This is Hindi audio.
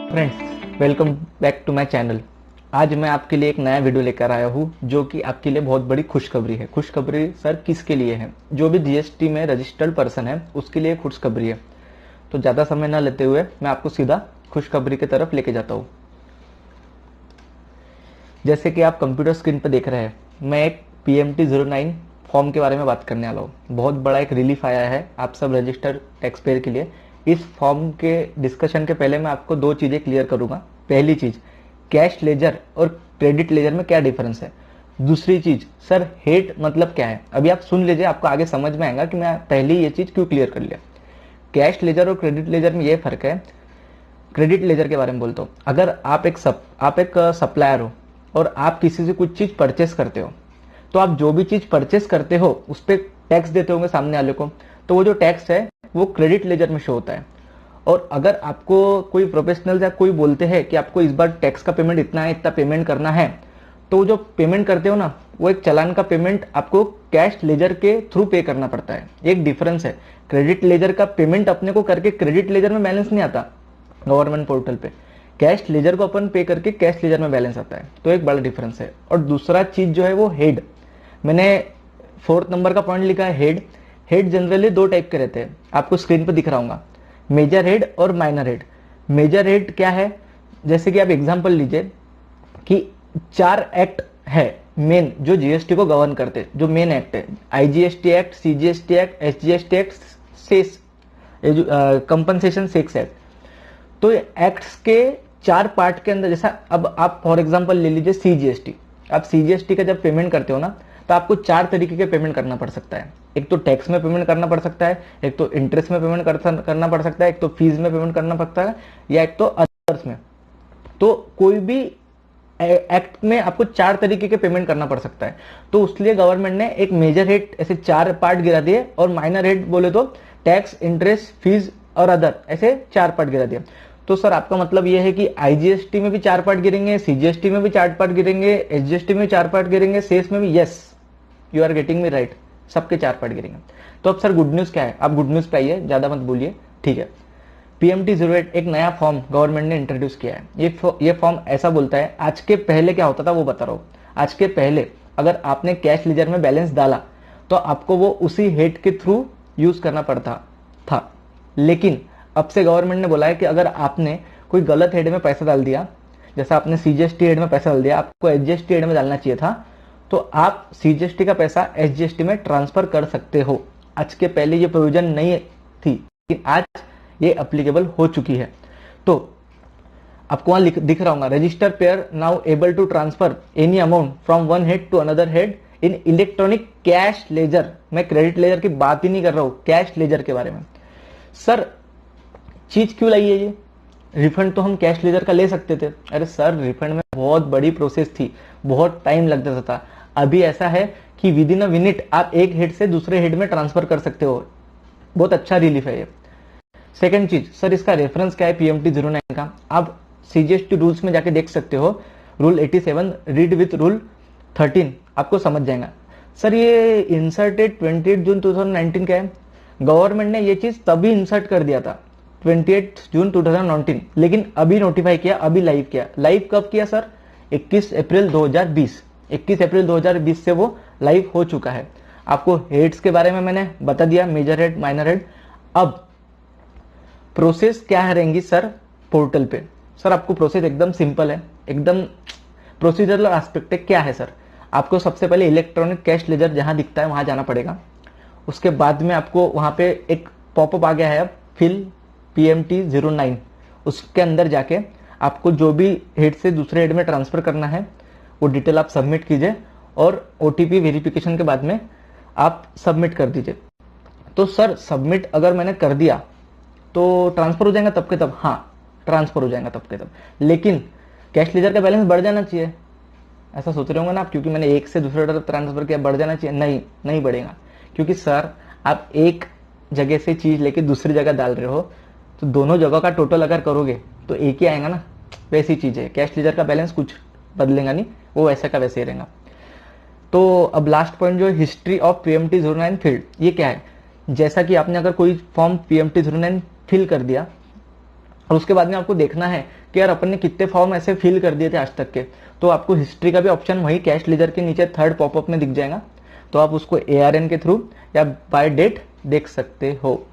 Friends, welcome back to my channel. आज मैं आपके लिए एक नया वीडियो लेकर आया हूँ जो कि आपके लिए बहुत बड़ी खुशखबरी है। खुशखबरी सर किसके लिए है? जो भी जीएसटी में रजिस्टर्ड पर्सन है उसके लिए खुशखबरी है। तो ज़्यादा समय न लेते हुए मैं आपको सीधा खुशखबरी की तरफ लेके जाता हूँ। जैसे कि आप कंप्यूटर स्क्रीन पर देख रहे हैं, मैं एक PMT09 फॉर्म के बारे में बात करने वाला हूँ। बहुत बड़ा एक रिलीफ आया है आप सब रजिस्टर्ड टैक्स पेयर के लिए। इस फॉर्म के डिस्कशन के पहले मैं आपको दो चीजें क्लियर करूंगा। पहली चीज, कैश लेजर और क्रेडिट लेजर में क्या डिफरेंस है। दूसरी चीज, सर हेड मतलब क्या है। अभी आप सुन लीजिए, आपको आगे समझ में आएगा कि मैं पहले ये चीज क्यों क्लियर कर लिया। कैश लेजर और क्रेडिट लेजर में ये फर्क है। क्रेडिट लेजर के बारे में बोलता हूँ। अगर आप एक सप्लायर हो और आप किसी से कुछ चीज परचेस करते हो, तो आप जो भी चीज परचेस करते हो उस पर टैक्स देते होंगे सामने वाले को। तो वो जो टैक्स है वो क्रेडिट लेजर में शो होता है। और अगर आपको कोई प्रोफेशनल या कोई बोलते हैं कि आपको इस बार टैक्स का पेमेंट इतना है, इतना पेमेंट करना है, तो जो पेमेंट करते हो ना, वो एक चालान का पेमेंट आपको कैश लेजर के थ्रू पे करना पड़ता है। एक डिफरेंस है। क्रेडिट लेजर का पेमेंट अपने को करके क्रेडिट लेजर में बैलेंस नहीं आता गवर्नमेंट पोर्टल पे। कैश लेजर को अपन पे करके कैश लेजर में बैलेंस आता है। तो एक बड़ा डिफरेंस है। और दूसरा चीज जो है वो हेड। मैंने 4th नंबर का पॉइंट लिखा है हेड। हेड जनरली दो टाइप के रहते हैं, आपको स्क्रीन पर दिख रहा होगा, मेजर हेड और माइनर हेड। मेजर हेड क्या है? जैसे कि आप एग्जांपल लीजिए कि 4 एक्ट है मेन जो जीएसटी को गवर्न करते हैं। जो मेन एक्ट है, IGST act, CGST act, SGST act, cess compensation सेक्स एक्ट। तो एक्ट्स के 4 पार्ट के अंदर, जैसा अब आप फॉर एग्जांपल ले लीजिए सीजीएसटी। आप सीजीएसटी का जब पेमेंट करते हो ना, तो आपको 4 तरीके के पेमेंट करना पड़ सकता है। एक तो टैक्स में पेमेंट करना पड़ सकता है, एक तो इंटरेस्ट में पेमेंट करना पड़ सकता है, एक तो फीस में पेमेंट करना पड़ता है, या एक तो अदर्स में। तो कोई भी एक्ट में आपको 4 तरीके के पेमेंट करना पड़ सकता है। तो उसलिए गवर्नमेंट ने एक मेजर हेड ऐसे 4 पार्ट गिरा दिए, और माइनर हेड बोले तो टैक्स, इंटरेस्ट, फीस और अदर ऐसे 4 पार्ट गिरा दिए। तो सर आपका मतलब यह है कि आईजीएसटी में भी 4 पार्ट गिरेंगे, सीजीएसटी में भी 4 पार्ट गिरेंगे, एसजीएसटी में 4 पार्ट गिरेंगे, सेस में भी? Yes, you are getting me right, सबके 4 पार्ट गिरेंगे। तो अब सर गुड न्यूज क्या है? आप गुड न्यूज पे आइए, ज्यादा मत बोलिए, ठीक है। PMT08 एक नया फॉर्म गवर्नमेंट ने इंट्रोड्यूस किया है। ये फॉर्म ऐसा बोलता है, आज के पहले क्या होता था वो बता रहा हूं। आज के पहले अगर आपने कैश लेजर में बैलेंस डाला तो आपको वो उसी हेड के थ्रू यूज करना पड़ता था। लेकिन अब से गवर्नमेंट ने बोला है कि अगर आपने कोई गलत हेड में पैसा डाल दिया, जैसा आपने सीजीएसटी हेड में पैसा डाल दिया, आपको एसजीएसटी हेड में डालना चाहिए था, तो आप सीजीएसटी का पैसा एसजीएसटी में ट्रांसफर कर सकते हो। आज के पहले ये प्रोविजन नहीं थी, लेकिन आज ये एप्लीकेबल हो चुकी है। तो आपको वहां दिख रहा होगा, register payer now able to transfer any amount from one head to another head in electronic cash ledger. मैं क्रेडिट लेजर की बात ही नहीं कर रहा हूं, कैश लेजर के बारे में। सर चीज क्यों लाई है ये? रिफंड तो हम कैश लेजर का ले सकते थे। अरे सर, रिफंड में बहुत बड़ी प्रोसेस थी, बहुत टाइम लग जाता था। अभी ऐसा है कि विद इन अ मिनट आप एक हेड से दूसरे हेड में ट्रांसफर कर सकते हो। बहुत अच्छा रिलीफ है ये। सेकंड चीज, सर इसका रेफरेंस क्या है PMT09 का? आप सीजीएसटी रूल्स में जाके देख सकते हो। रूल 87 रीड विथ रूल 13, आपको समझ जाएगा। सर ये इंसर्टेड 28 जून 2019 का है। गवर्नमेंट ने ये चीज तभी इंसर्ट कर दिया था 28 जून 2019, लेकिन अभी नोटिफाई किया, अभी लाइव किया। लाइव कब किया सर? 21 अप्रैल 2020। 21 अप्रैल 2020 से वो लाइव हो चुका है। आपको हेड्स के बारे में मैंने बता दिया, मेजर हेड, माइनर हेड। अब प्रोसेस क्या रहेंगी सर पोर्टल पे? सर आपको प्रोसेस एकदम सिंपल है, एकदम प्रोसीजरल एस्पेक्ट है। क्या है सर? आपको सबसे पहले इलेक्ट्रॉनिक कैश लेजर जहां दिखता है वहां जाना पड़ेगा। उसके बाद में आपको वहां पे एक पॉपअप आ गया है, फिल PMT09। उसके अंदर जाके आपको जो भी हेड से दूसरे हेड में ट्रांसफर करना है वो डिटेल आप सबमिट कीजिए, और OTP वेरिफिकेशन के बाद में आप सबमिट कर दीजिए। तो सर सबमिट अगर मैंने कर दिया तो ट्रांसफर हो जाएगा तब के तब? हाँ, ट्रांसफर हो जाएगा तब के तब। लेकिन कैश लेजर का बैलेंस बढ़ जाना चाहिए, ऐसा सोच रहे होंगे ना आप, क्योंकि मैंने एक से दूसरे तरफ ट्रांसफर किया, बढ़ जाना चाहिए? नहीं, नहीं बढ़ेगा। क्योंकि सर आप एक जगह से चीज लेके दूसरी जगह डाल रहे हो, तो दोनों जगह का टोटल अगर करोगे तो एक ही आएगा ना। वैसी चीज है, कैश लेजर का बैलेंस कुछ बदलेगा नहीं, वो वैसे का वैसे ही रहेगा। तो अब लास्ट पॉइंट जो है, हिस्ट्री ऑफ PMT09 फील्ड। ये क्या है? जैसा कि आपने अगर कोई फॉर्म PMT09 फिल कर दिया और उसके बाद में आपको देखना है कि यार अपन ने कितने फॉर्म ऐसे फिल कर दिए थे आज तक के, तो आपको हिस्ट्री का भी ऑप्शन वही कैश लेजर के नीचे थर्ड पॉपअप में दिख जाएगा, तो आप उसको ARN के थ्रू या बाय डेट देख सकते हो।